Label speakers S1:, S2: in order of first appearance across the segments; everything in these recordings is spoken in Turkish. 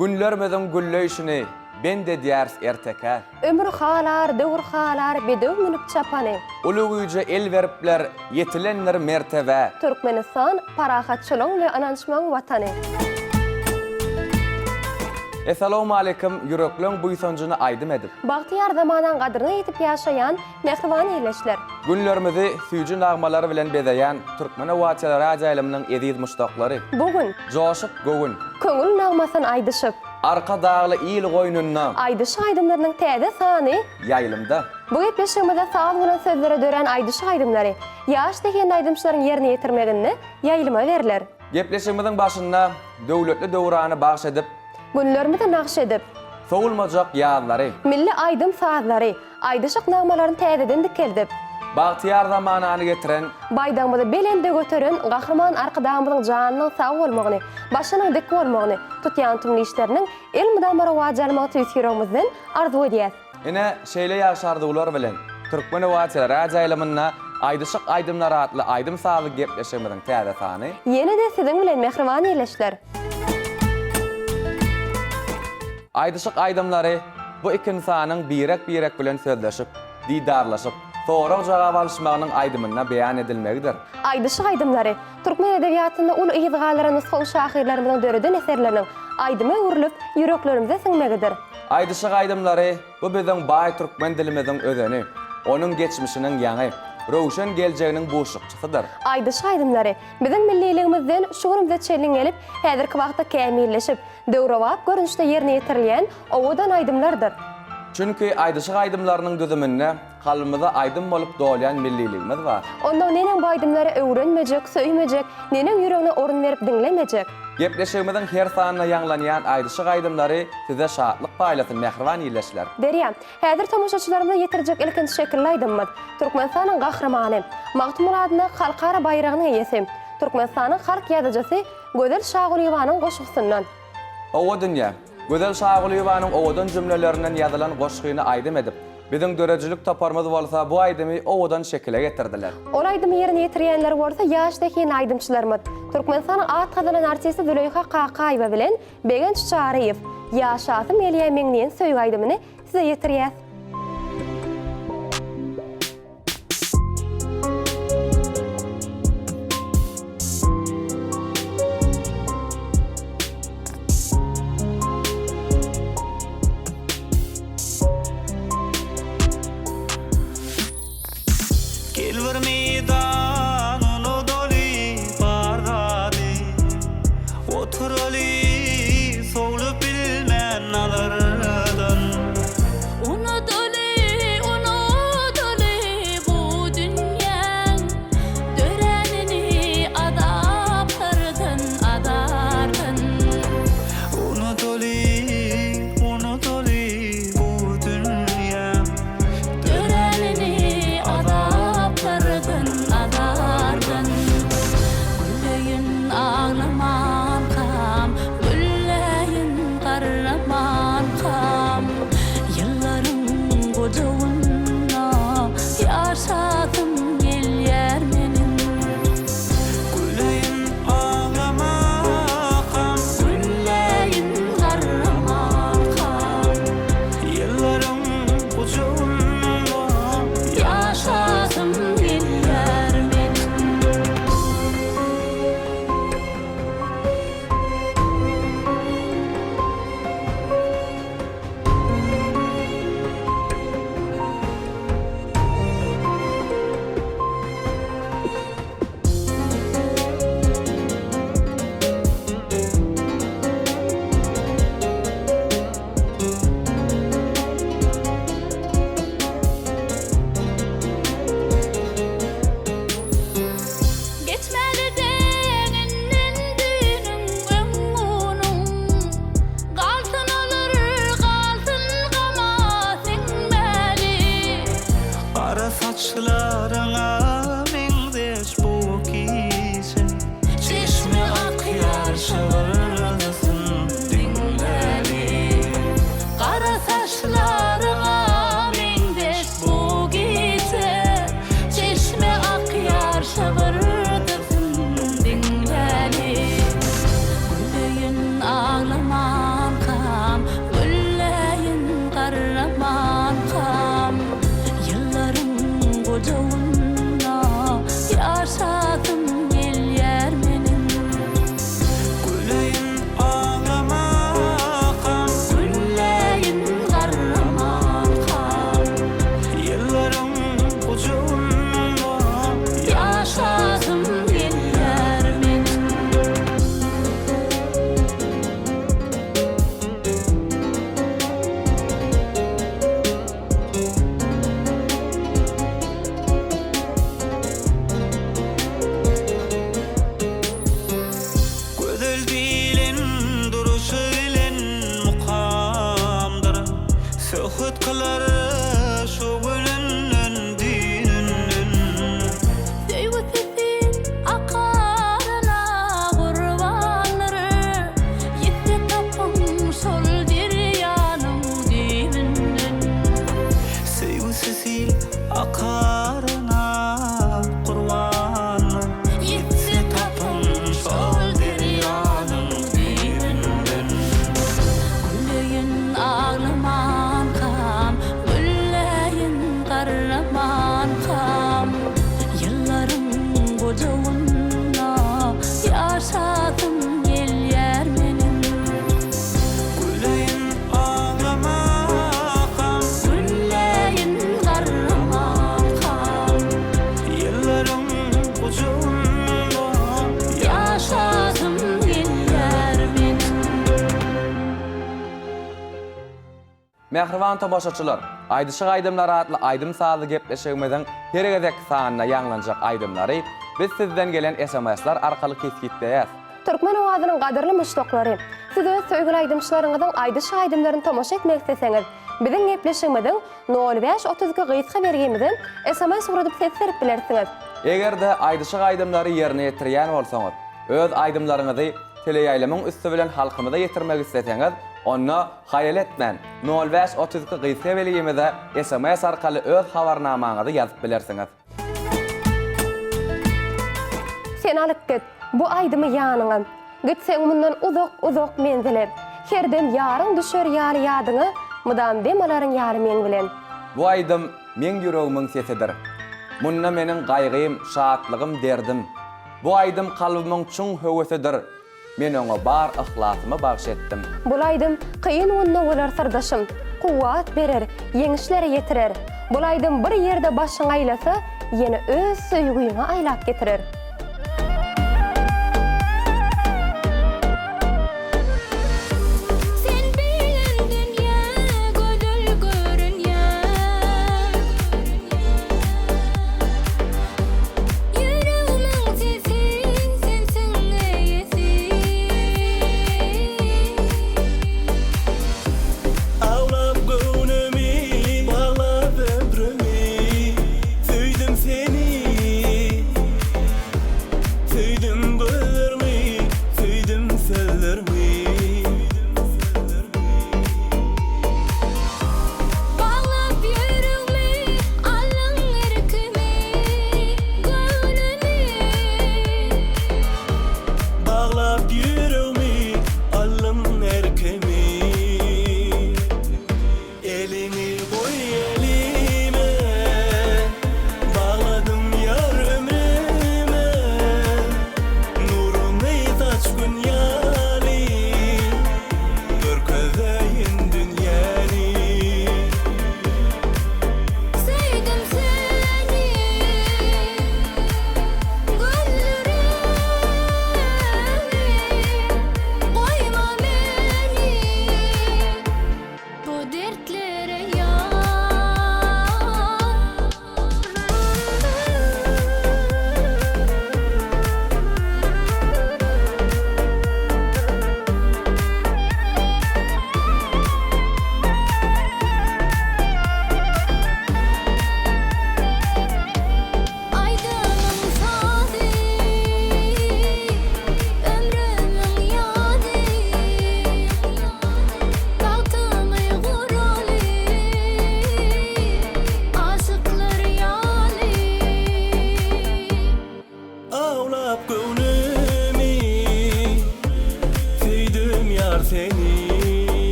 S1: Günlermeden gülleyşini, ben de diyers erteke.
S2: Ömür halar, dövür halar, bedev minip çapane.
S1: Uluguyca el veripler, yetilenler mertebe.
S2: Türkmenistan, parahatçılığın ve anançman vatanı.
S1: Esselamu aleyküm, yüreklön buysoncunu aydım edip.
S2: Bahtiyar zamanan qadrına yetip yaşayan mehriban iyileşler.
S1: Günlerimizi süýjü nagmalar bilen bezeyen Türkmene watiýalar ajaylymynyň eziz muştakları.
S2: Bugün,
S1: Joşup gögün,
S2: köngül nagmasyn aýdyşyp,
S1: arka dağlı il goýnundan
S2: aýdyş aýdymlarynyň täze sany,
S1: yayılımda.
S2: bu gepleşigimizde sağ bolan sözlere dören aýdyş aýdymlary, ýaş degen aýdymçylaryň ýerine ýetirmeginde ýaýlyma berler.
S1: Gepleşigimizin başynda döwletli döwrany bahş edip,
S2: Günlerimizi nakş edip,
S1: soğulmajak ýazlary,
S2: milli aýdym sazlary, aýdyşyk nagmalaryny täzeden dikeldip,
S1: bagtyar zamanany getiren,
S2: baýdamyzy belende götüren gahrman arkadamyzyň janynyň sag bolmagyny, başynyň dik bolmagyny, tutýan tümli işleriniň elmiden bara wajalmagy tüýsüregimizden arzu edýäs.
S1: ine şeýle ýaşardylar bilen Türkmene watiýalar ajaylymyna aýdyşyk aýdymlar atly aýdym sazy gepleşigimiziň täze sany.
S2: Ýene de siziň bilen mehriban iýleşler.
S1: Aýdyşyk aýdymlary bu iki insanyň birek bilen sözleşip, didarlaşyp, soraw jogap alşmagynyň aýdymyna beýan edilmegidir.
S2: Aýdyşyk aýdymlary Türkmen edebiýatyna ul ýyzgalary nusxal şahyrlarynyň döreden eserleriniň aýdyma urulyp ýüreklerimize siňmegidir.
S1: Aýdyşyk aýdymlary bu biziň baý türkmen dilimiziň özeni, onuň geçmişiniň ýaňy, rowşan geljeginiň boşlukçysydyr.
S2: Aýdyşyk aýdymlary biziň milliligimizden şugrymyza çelin gelip, häzirki wagtda kämilleşip, döwrawap görünüşde ýerine ýetirilýän owadan aýdymlardyr.
S1: Çünki aýdyşyk aýdymlarynyň düzüminde kalbymyza aýdym bolup dolýan milliligimiz bar.
S2: Ondan nenen bu aýdymlary öwrenmejek, söýmejek, nenen ýüregine orun berip diňlemejek.
S1: Gepleşigimiziň her sanyna ýanglanýan aýdyşyk aýdymlary size şatlyk paýlasyn mehriban iýleşler.
S2: Derýa, häzir tomoşaçylarymyza ýetirjek ilkinç şekilli aýdymyz. Türkmenistanyň gahrmany, Magtumuradna halkara baýragynyň eýesi, Türkmenistanyň halk ýazyjysy Gödel Şagulyewanyň goşgusyndan.
S1: Owa dünýä, Gödel Şagulyewanyň owadan jümlelerinden ýazylan goşgyny aýdym edip, biziň dörejilik taparmyz bolsa bu aýdymy owadan şekile getirdiler.
S2: Ol aýdymy ýerine ýetirýänler bolsa ýaş deken aýdymçylarymyz. Türkmenistanyň at kazanan artisti Züleyha Qaqaýewa bilen Begen Çaýew ýaşasym Elýemeňden söýg aýdymyny size ýetirýär.
S1: Mehriban tomoşaçylar, Aýdyşyk aýdymlar adly aýdym sazy gepleşigimiziň her gezek sanyna ýanglanjak aýdymlary biz sizden gelen SMS-lar arkaly kesgitdeýäs.
S2: Türkmen owazynyň gadyrly müştoklary, siz öz söýgüli aýdymçylaryňyzyň Aýdyşyk aýdymlaryny tomoşa etmek isteseňiz, biziň gepleşigimiziň 05-32 gyýytka bergimizden SMS uradyp ses berip bilersiňiz.
S1: Egerde Aýdyşyk aýdymlary ýerine ýetirýän bolsaňyz, öz aýdymlaryňyzy teleýaýlamyň üstü bilen halkymyza ýetirmek isteseňiz, onu hayal etmän 05-32 gyýytka bergimizde SMS arkaly öz habarnamaňyzy ýazyp bilersiňiz.
S2: Sen alyp git, bu aýdymy ýanyňa. Gitseň mundan uzak menzile. Herdem ýaryň düşer ýaly ýadyňy, mudam demalaryň ýaly men bilen.
S1: Bu aýdym men ýüregimiň sesidir. Munna meniň gaýgym, şatlygym, derdim. Bu aýdym kalbymiň çuň höwesidir. Men oňa bar ihlasymymy bagş etdim.
S2: Bu aýdym kıyın günde bolar sirdaşym, kuwwat berer, ýeňişlere ýetirer. Bu aýdym bir ýerde başyň aýlasa, ýene öz söýgüýüňe aýlap getirir.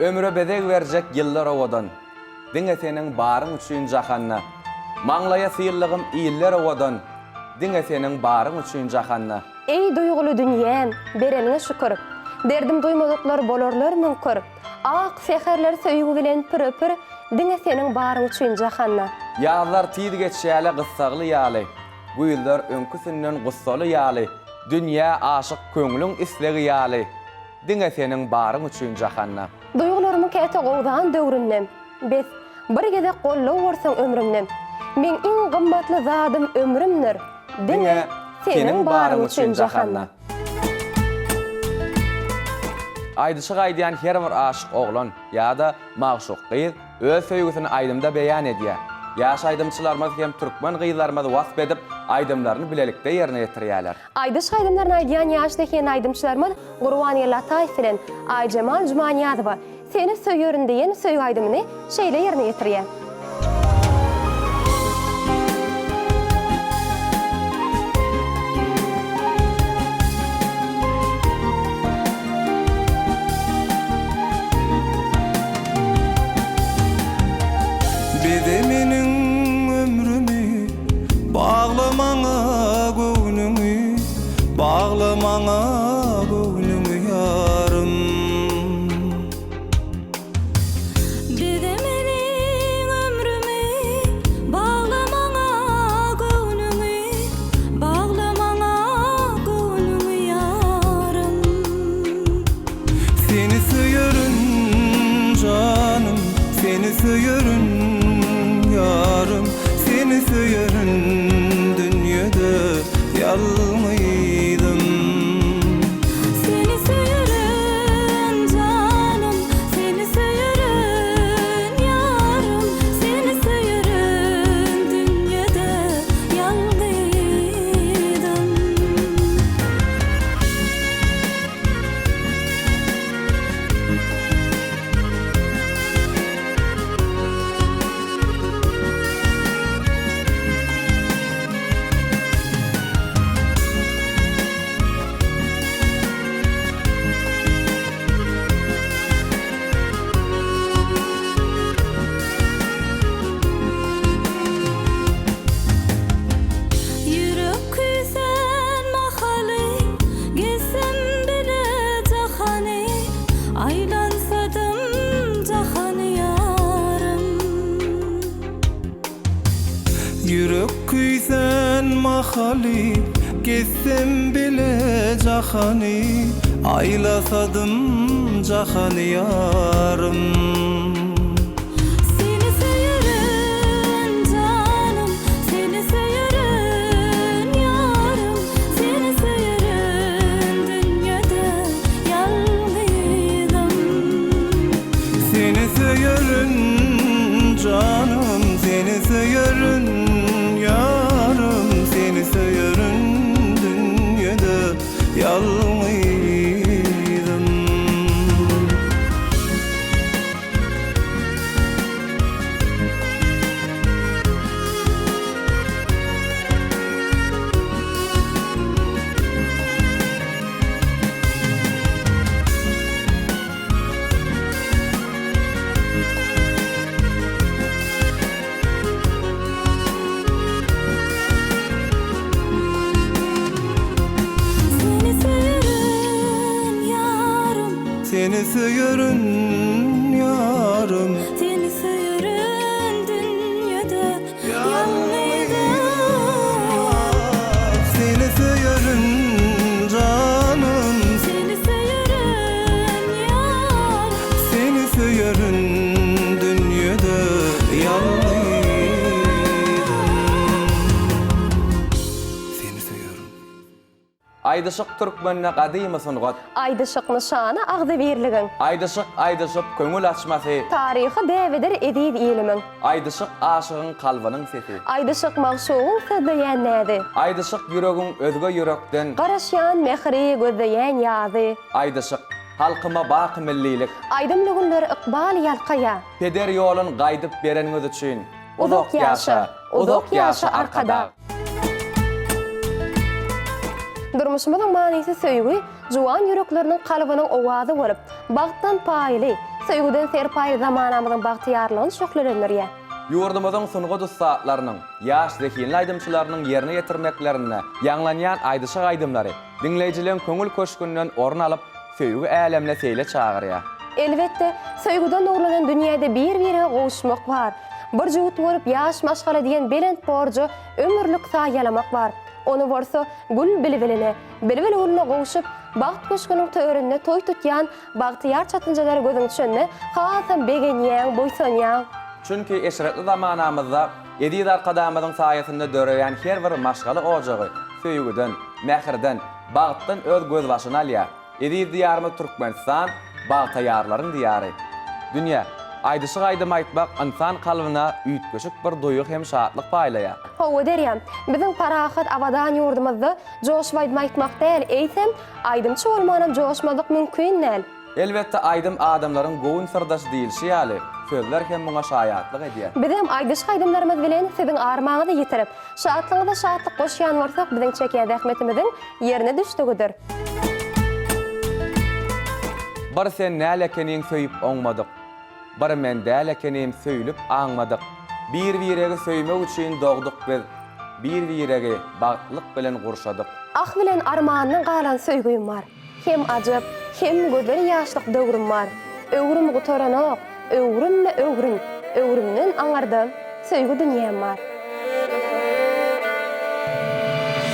S1: Ömre bedeg berjek ýyllar owadan. Diňe seniň baryň üçin jahanna. Maňlaya syýrlygym iýiller owadan. Diňe seniň baryň üçin jahanna.
S2: Ey duýguly dünýäm, bereniňe şükür. Derdim duýmadyklar bolarlar mümkin. Ak seherler söýgü bilen pür-pür, diňe seniň baryň üçin jahanna.
S1: Ýazlar tiýdi geçýäle gyssagly ýaly. Bu ýyllar öňküsinden gussaly ýaly. Dünýä aşyk köňlüň islegi ýaly. Diňe seniň baryň üçin jahanna.
S2: Duýgularymyň käte gowdan döwründen, biz bir gede gollaw borsaň ömrümden. Men iň gymmatly zadym ömrümdir. Diňe seniň baryň üçin jahanna.
S1: Aýdyşyk aýdýan her bir aşyk oglan ýa-da magşuk gyz öz söýgüsini aýdymda beýan edýär. Ýaş aýdymçylarymyz hem türkmen gyzlarymyzy wasp edip aýdymlaryny bilelikde ýerine ýetirýärler.
S2: Aýdyşyk aýdymlaryny aýdýan ýaşdaky aýdymçylarymyz Gurwany Lataýew bilen Aýjamal Jumaniýadowa seni söýýäryn diýen söýgü aýdymyny şeýle ýerine ýetirýär.
S3: Bedeminin ömrümü bağlamağa göwnüňi, bağlamağa göwnüňi yarım.
S4: Bedeminin ömrümü bağlamağa göwnüňi, bağlamağa göwnüňi yarım.
S3: Seni söyürün canım, seni söyürün yarım, seni söyürün dünyada yalnıydım.
S4: Seni söyürün canım, seni söyürün yarım, seni söyürün dünyada yalnıydım. Yürek küsen mahaly, gezsem bile jahany, aylansadım jahany yarım.
S3: Yürek küysen mahali, gezsem bile jahany, aylasadım jahany yarım.
S4: Seni söyürün canım, seni söyürün yarım, seni söyürün dünyada yalnıydım.
S3: Seni söyürün canım, seni söyürün yarım, seni söyürün dünyada yalnıydım.
S4: Seni söyürün yarım,
S3: Seni söyürün yarım,
S4: seni söyürün dünyada yalnıydım.
S3: seni söyürün canım,
S4: Seni söyürün yarım,
S3: seni söyürün dünyada yalnıydım. Seni söyürün.
S1: Aydyşyk türkmenine gadymy sungat.
S2: Aydyşyk nişany agzybirligin.
S1: Aydyşyk köngül açmasy.
S2: Tarihi däwedir edid ilimiň.
S1: Aydyşyk aşygyň kalbanyň sesi.
S2: Aydyşyk magşugyň sözleýän nädi?
S1: Aydyşyk yüregiň özge yürekden.
S2: Garaşýan mehri gözleýän ýazy.
S1: Aydyşyk halkyma bak millilik.
S2: Aydym lügunlary iqbal ýalqaya.
S1: Peder ýolun gaýdyp bereniňiz üçin.
S2: Uzak ýaşa, uzak ýaşa arkada. Durmuşymyzyň manysy söýgü, juwan yürekleriniň kalbynyň owazy bolup, bagtdan paýly, söýgüden serpaýly zamanamyzyň bagtyarlygyny şoklanýar.
S1: Ýurdumyzyň sungy dostlarynyň, ýaş zekinli aýdymçylarynyň ýerine ýetirmeklerine ýanglanýan aýdyşyk aýdymlary dinleýijileň köňül köşkünden orun alyp söýgü älemle seýle çagyrýar.
S2: Elbetde, söýgüden nurlanan dünýäde bir-birine gowuşmak bar. Bir jüwüt bolup ýaş maşgala diýen belent borjo ömürlük saýalamak bar. Onu bolsa gül bilbiline, bilbil uluna gowuşup, bagt köşküniň töwerinde toý tutýan bagtyar çatynjalary gözüň düşende hasam begenýän, boýsanýan.
S1: Çünki eşretli zamanamyzda edid arkadamyzyň saýasynda döreýän her bir maşgaly ojagy söýgüden, mähirden, bagtdan öz göz başyna alýar. Edid diýarmy Türkmenistan, bagtaýarlaryň diýary. Dünýä Aydyşyk aýdym aýtmak insan kalbyna üýtgeşik bir doýuk hem şatlyk paýlaýar.
S2: Hawa derýär, biziň parahat awadan ýurdumyzda joşup aýtmak däl, eýsem aýdymçy bolmanam joşmadyk mümkin näl.
S1: Elbetde aýdym adamlaryň gowun sırdaş diýilşi ýaly. Sözler hem muňa şaýatlyk edýär.
S2: Bizim aýdyşyk aýdymlarymyz bilen siziň armaňyzy ýetirip, şatlygyňyza şatlyk goşýan bolsak, biziň çekýän rahmetimiziň ýerine düşdigidir.
S1: Bir sen näle ekeniň söýüp oňmadyk. Bir men däl ekenim söýülüp aňmadyk. Bir-biregi söymek üçin dogduk biz. Bir-biregi bagtlyk bilen gurşadyk.
S2: Ah bilen armanyň galan söýgüýüm bar. Hem ajyp, hem gözel ýaşlyk döwrüm bar. Öwrüm gutaranyk, öwrüm we öwrüm. Öwrümden aňardym, söýgü dünýäm bar.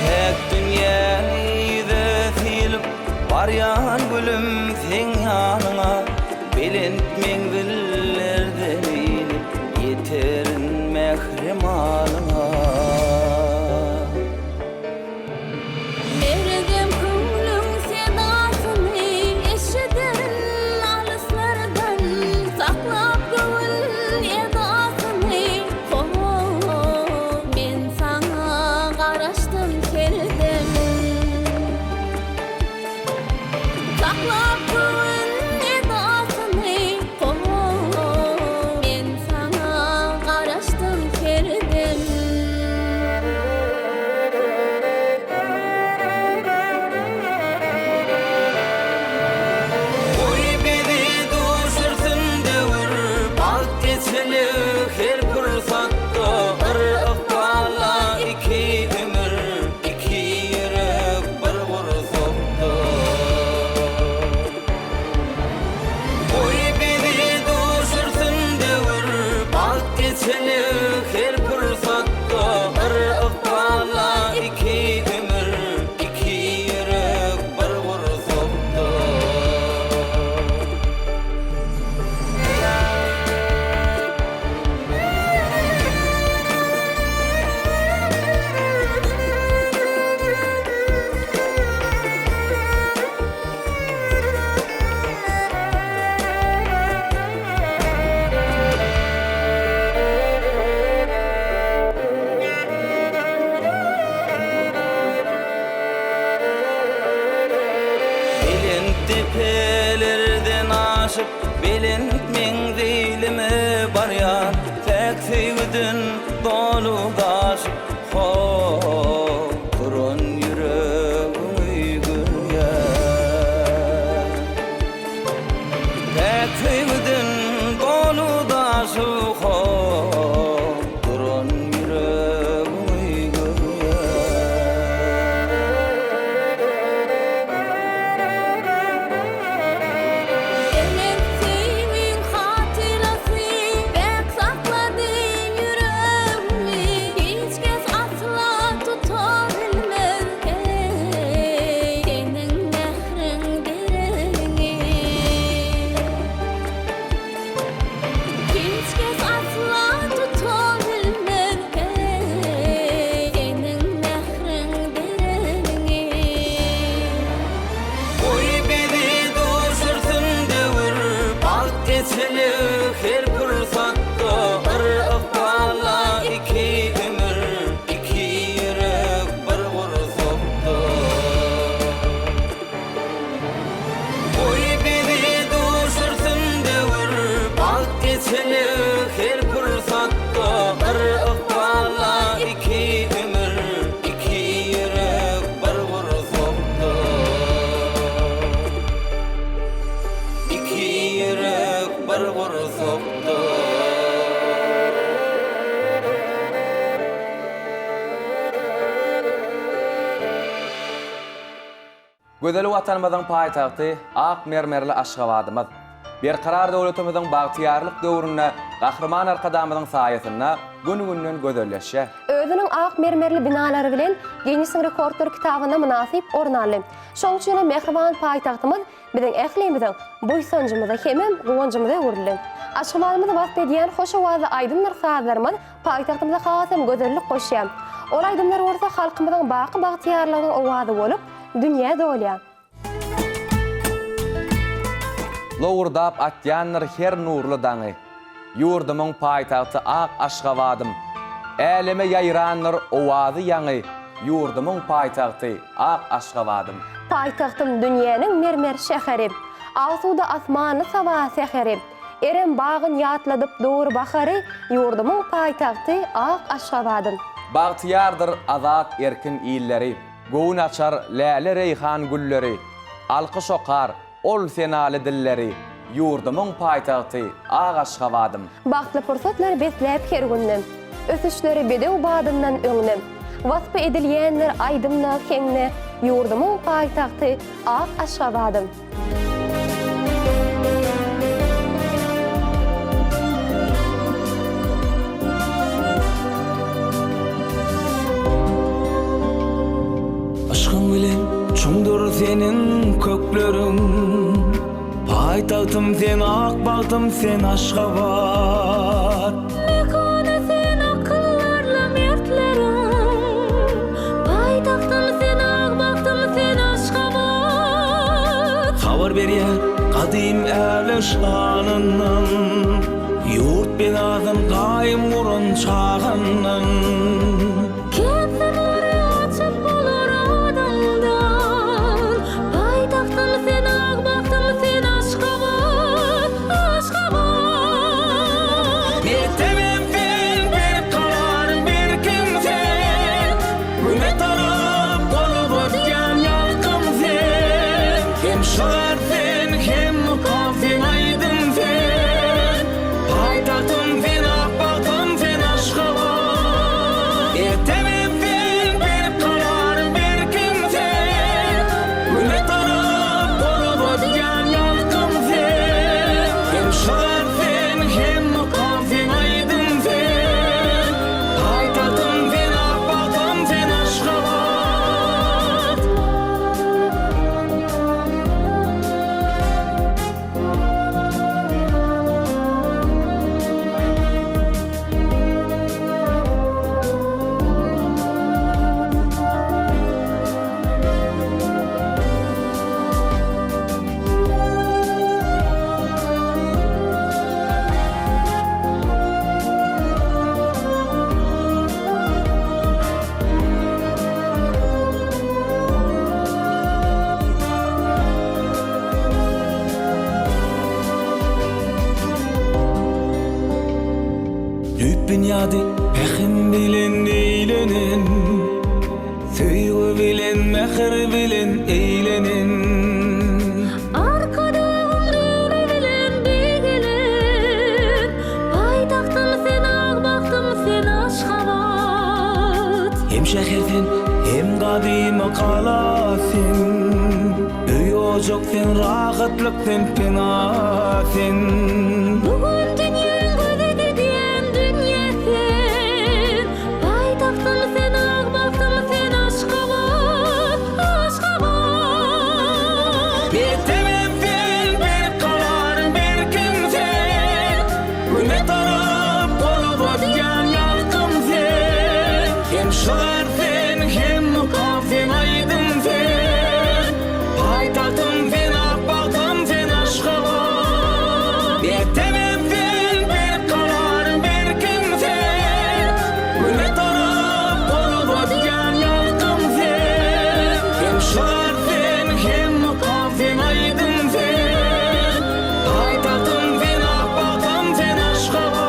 S3: Hep dünýäni silip baryan gülüm sen ýanyňa belentmeň billerden ilip yeterin mehrimanyňa.
S4: Mergem kumlum sedasyny eşidirin alyslardan saklap gönül edasyny. Men sana garaşdym kerdim saklap gönül edasyny. Men sana garaşdym kerdim.
S3: Oy beni duşursun devir bak geçeli her fırsatda bir ıkbala iki ömür iki yürek bir vursakta. Oy beni duşursun devir bak geçeli her fırsatta bir ıkbala iki ömür iki yürek bir vursakta. Belent tepelerden aşıp belent menzilime baryan tek sevdin dolu daşıp kurun yüreğimi gülya tek sevdin dolu daşıp kurun yüreğimi gülya.
S4: Emek sevin hatırası bek sakladı yüreğimi. Hiç kez asla tutabilmez senin mehrin derini. Hiç kez asla tutabilmez senin mehrin derini.
S3: Oy beni duşursun devir bak geçeli her fırsatta bir ıkbala iki ömür iki yürek bir vursakta. Oy beni duşursun devir bak geçeli her fırsatta bir ıkbala iki ömür iki yürek bir vursakta. İki yürek bir vursakta.
S1: Gödeli watanymyzyň paýtagty ak mermerli Aşgabatymyz. Bir karar döwletimizin bagtyarlyk döwrüne gahrman arkadamyzyň saýasyna gün-günden gözelleşýär.
S2: Özüniň ak mermerli binalary bilen Guinness Rekordlar kitabyna münasip orun aldy. Şoň üçin mehriban paýtagtymyz biziň ählimiziň buýsanjymyza hemem gowanjymyza öwrülen. Aşgabatymyzy wagt edýän hoş awaza aýdymlar sazlarymyz paýtagtymyza hasam gözellik goşýar. Ol aýdymlar bolsa halkymyzyň baky bagtyarlygynyň owazy bolup dünýä dolýar.
S1: Lowurdap atýanlar her nurly daňy. Ýurdumyň paýtagty ak Aşgabatym. Elime ýaýranlar owazy ýaňy. Ýurdumyň paýtagty ak Aşgabatym.
S2: Paýtagtym dünýäniň mermer şäheri. Asuda asmany sawa säheri. Erem bagyn ýatladyp dowur bahary. Ýurdumyň paýtagty ak Aşgabatym.
S1: Bagtyardyr azat erkin ýylları. Gown açar läle reyhan gülleri. Alky şokar ol senaly dilleri. Yurdumyň paýtagty Agaşgabadım.
S2: Bagtly pursatlar bezläp her günden. Ösüşleri bedew badymdan öňnem. Waspa edilýänler aýdymna keňne. Yurdumyň paýtagty Agaşgabadym.
S3: Aşkın bilen çoňdur senin kökleriň. Paýtagtym sen Akbagtym sen Aşgabat.
S4: Mekana sen akıllarla mertlerim. Paytaxtym sen Akbagtym sen Aşgabat.
S3: Habar berýär gadyň äle şanyndan. Yurt binadyn gaýym urun çağandan.
S4: Kentsirleri açıp bolar adamdan. Paytaxtym sen Akbagtym sen Aşgabat. Aşgabat.
S3: Mektebim sen bir karar bir kimsen. Güne tarap olup ötken yalkım sen. Hem şolar sen hem mukafin aydın sen. Paytaxtym sen Akbagtym sen Aşgabat. Mektebim sen bir karar bir kimsen. Güne tarap olup ötken yalkım sen. Hem şolar sen hem mukafin aydın sen. Paytaxtym sen Akbagtym sen Aşgabat. Düp dünyada pehim bilen eğlenin. Söýgü bilen mehir bilen eğlenin.
S4: Arkadaşım düğüne bilen bigilen. Paytaxtym sen Akbagtym sen Aşgabat.
S3: Hem şehirden hem gadymy kalasen. Öý ojak sen rahatlyk sen penasen.
S4: Bugün dünýäň gözüdi diýen dünýä sen. Paytaxtym sen Akbagtym sen Aşgabat. Aşgabat.
S3: Mektebim sen bir karar bir kimsen. Güne tarap olup ötken yalkım sen. Hem şolar sen hem mukafin aydın sen. Paytaxtym sen Akbagtym sen Aşgabat. Mektebim sen bir karar bir kimsen. Güne tarap olup ötken yalkım sen. Hem şolar sen hem mukafin aydın sen. Paytaxtym sen Akbagtym sen Aşgabat.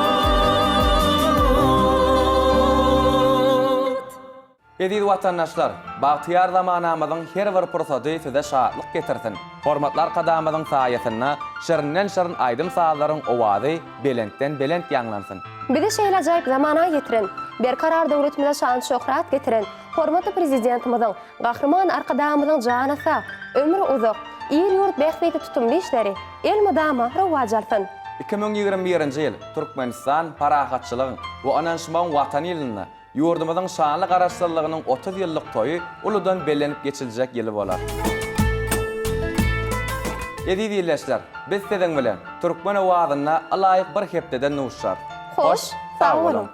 S1: Ediz watandaşlar, bagtyar zamanamyzyň her bir pursady size şadlyk getirsin. Hormatlar kadamyzyň saýasyna şirinden-şirin aýdym sazlaryň owazy belentden belent ýanglansyn.
S2: Bizi şeýle ajaýyp zamana getirin. Berkarar döwletimize şan şöhrat getirin. Hormatly prezidentimyzyň, gahrman arkadamyzyň jana sag, ömür uzak, ir ýurt bäxtli tutumly işleri el mudama rowaj alsyn.
S1: 2021-nji ýyl Türkmenistan parahatçylygyň we ananşmaň watan ýylyna ýurdumyzyň şanly garaşdyrlygynyň 30 ýyllyk toýy uludan bellenip geçiljek ýyly bolar. Ediz ýyllaşlar, biz siziň bilen Türkmen owazyna alaýyk bir hepdeden nuşar.
S2: Hoş, sağ olun.